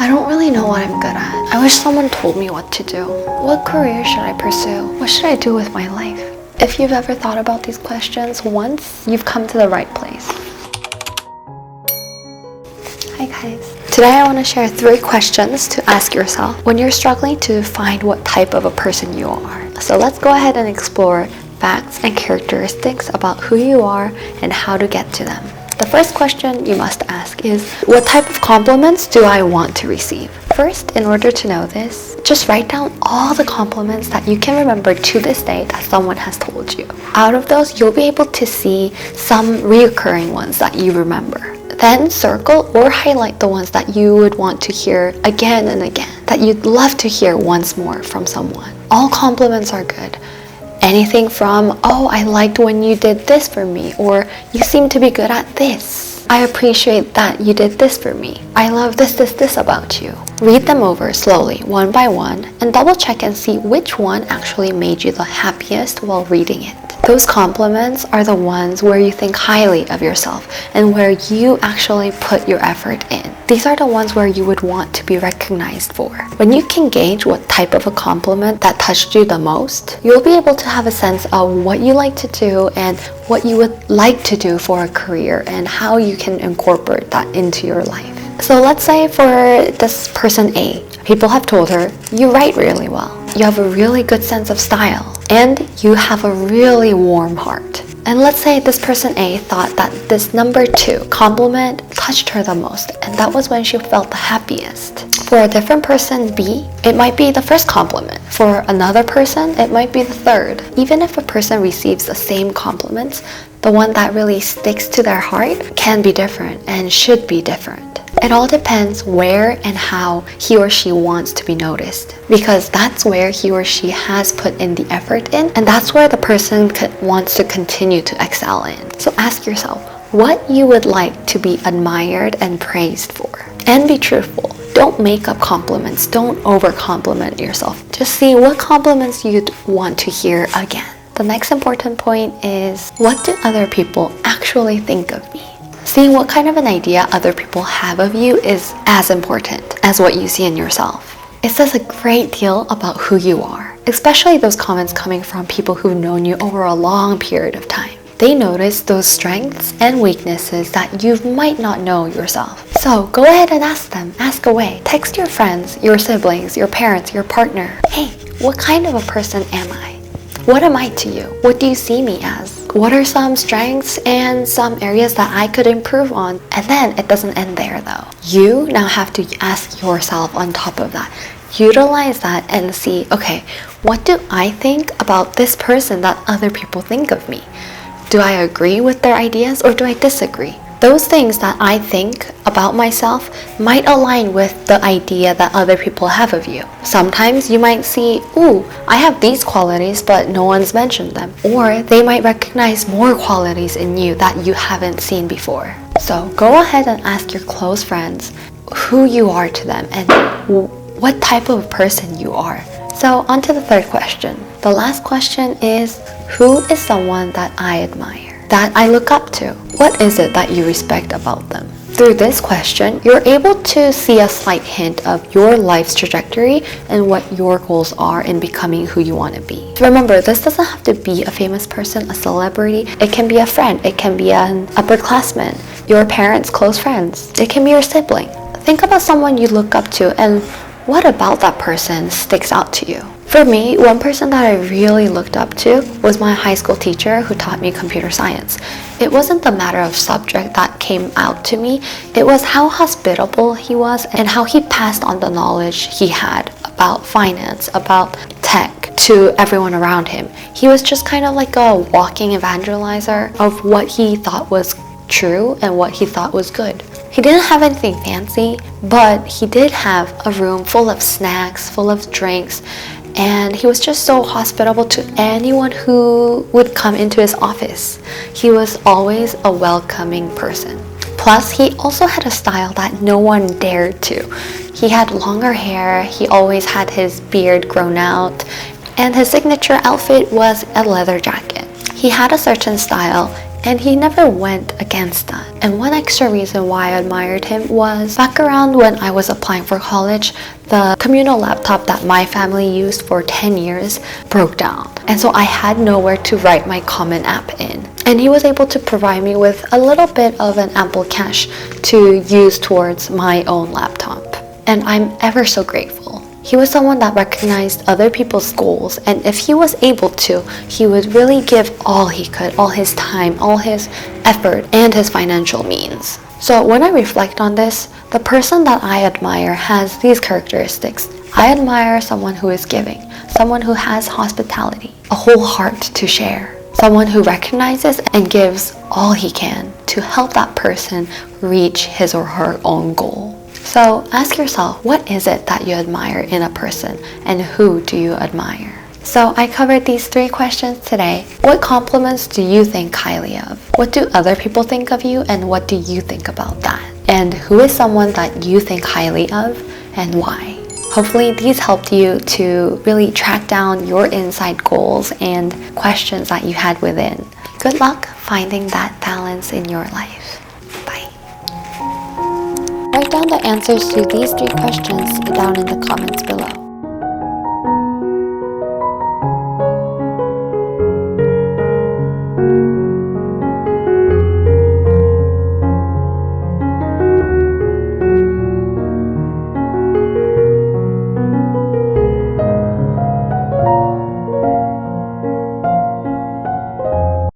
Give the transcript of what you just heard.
I don't really know what I'm good at. I wish someone told me what to do. What career should I pursue? What should I do with my life? If you've ever thought about these questions once, you've come to the right place. Hi guys. Today I want to share 3 questions to ask yourself when you're struggling to find what type of a person you are. So let's go ahead and explore facts and characteristics about who you are and how to get to them. The first question you must ask is, what type of compliments do I want to receive? First, in order to know this, just write down all the compliments that you can remember to this day that someone has told you. Out of those, you'll be able to see some reoccurring ones that you remember. Then circle or highlight the ones that you would want to hear again and again, that you'd love to hear once more from someone. All compliments are good. Anything from, oh, I liked when you did this for me, or you seem to be good at this. I appreciate that you did this for me. I love this about you. Read them over slowly, one by one, and double check and see which one actually made you the happiest while reading it. Those compliments are the ones where you think highly of yourself and where you actually put your effort in. These are the ones where you would want to be recognized for. When you can gauge what type of a compliment that touched you the most, you'll be able to have a sense of what you like to do and what you would like to do for a career and how you can incorporate that into your life. So let's say for this person A, people have told her, you write really well, you have a really good sense of style, and you have a really warm heart. And let's say this person A thought that this number 2 compliment touched her the most, and that was when she felt the happiest. For a different person B, it might be the first compliment. For another person, it might be the third. Even if a person receives the same compliments, the one that really sticks to their heart can be different and should be different. It all depends where and how he or she wants to be noticed, because that's where he or she has put in the effort in, and that's where the person wants to continue to excel in. So ask yourself what you would like to be admired and praised for, and be truthful. Don't make up compliments. Don't over-compliment yourself. Just see what compliments you'd want to hear again. The next important point is, what do other people actually think of me? Seeing what kind of an idea other people have of you is as important as what you see in yourself. It says a great deal about who you are, especially those comments coming from people who've known you over a long period of time. They notice those strengths and weaknesses that you might not know yourself. So go ahead and ask them, ask away. Text your friends, your siblings, your parents, your partner. Hey, what kind of a person am I? What am I to you? What do you see me as? What are some strengths and some areas that I could improve on? And then it doesn't end there though. You now have to ask yourself on top of that. Utilize that and see, okay, what do I think about this person that other people think of me? Do I agree with their ideas or do I disagree? Those things that I think about myself might align with the idea that other people have of you. Sometimes you might see, ooh, I have these qualities, but no one's mentioned them. Or they might recognize more qualities in you that you haven't seen before. So go ahead and ask your close friends who you are to them and what type of person you are. So on to the third question. The last question is, who is someone that I admire, that I look up to? What is it that you respect about them? Through this question, you're able to see a slight hint of your life's trajectory and what your goals are in becoming who you want to be. Remember, this doesn't have to be a famous person, a celebrity. It can be a friend. It can be an upperclassman, your parents' close friends. It can be your sibling. Think about someone you look up to and what about that person sticks out to you. For me, one person that I really looked up to was my high school teacher who taught me computer science. It wasn't the matter of subject that came out to me, it was how hospitable he was and how he passed on the knowledge he had about finance, about tech to everyone around him. He was just kind of like a walking evangelizer of what he thought was true and what he thought was good. He didn't have anything fancy, but he did have a room full of snacks, full of drinks, and he was just so hospitable to anyone who would come into his office. He was always a welcoming person. Plus, he also had a style that no one dared to. He had longer hair, he always had his beard grown out, and his signature outfit was a leather jacket. He had a certain style And he never went against that. And one extra reason why I admired him was back around when I was applying for college, the communal laptop that my family used for 10 years broke down. And so I had nowhere to write my Common App in. And he was able to provide me with a little bit of an ample cash to use towards my own laptop. And I'm ever so grateful. He was someone that recognized other people's goals, and if he was able to, he would really give all he could, all his time, all his effort, and his financial means. So when I reflect on this, the person that I admire has these characteristics. I admire someone who is giving, someone who has hospitality, a whole heart to share, someone who recognizes and gives all he can to help that person reach his or her own goal. So ask yourself, what is it that you admire in a person, and who do you admire? So I covered these 3 questions today. What compliments do you think highly of? What do other people think of you, and what do you think about that? And who is someone that you think highly of, and why? Hopefully these helped you to really track down your inside goals and questions that you had within. Good luck finding that balance in your life. Write down the answers to these 3 questions down in the comments below.